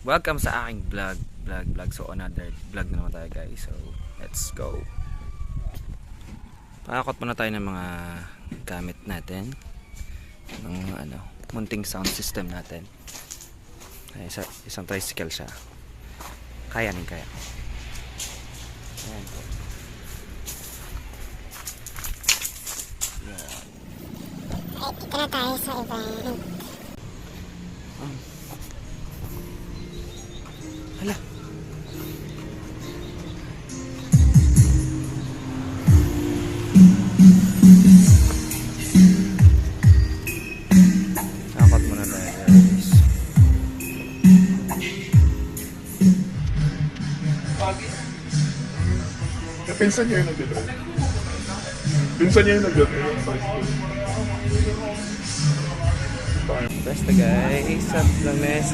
Welcome sa aking vlog. So another vlog na naman tayo guys. So let's go. Pakakot muna tayo ng mga gamit natin. Ng munting sound system natin. Ay, isang tricycle siya. Kaya. Ayan. Ay, dito na tayo sa event. Hala. Pakakot muna tayo guys. Pinsan niya yung nag-drive. Pinsan niya yung nag-drive. Basta guys, sa lamesa.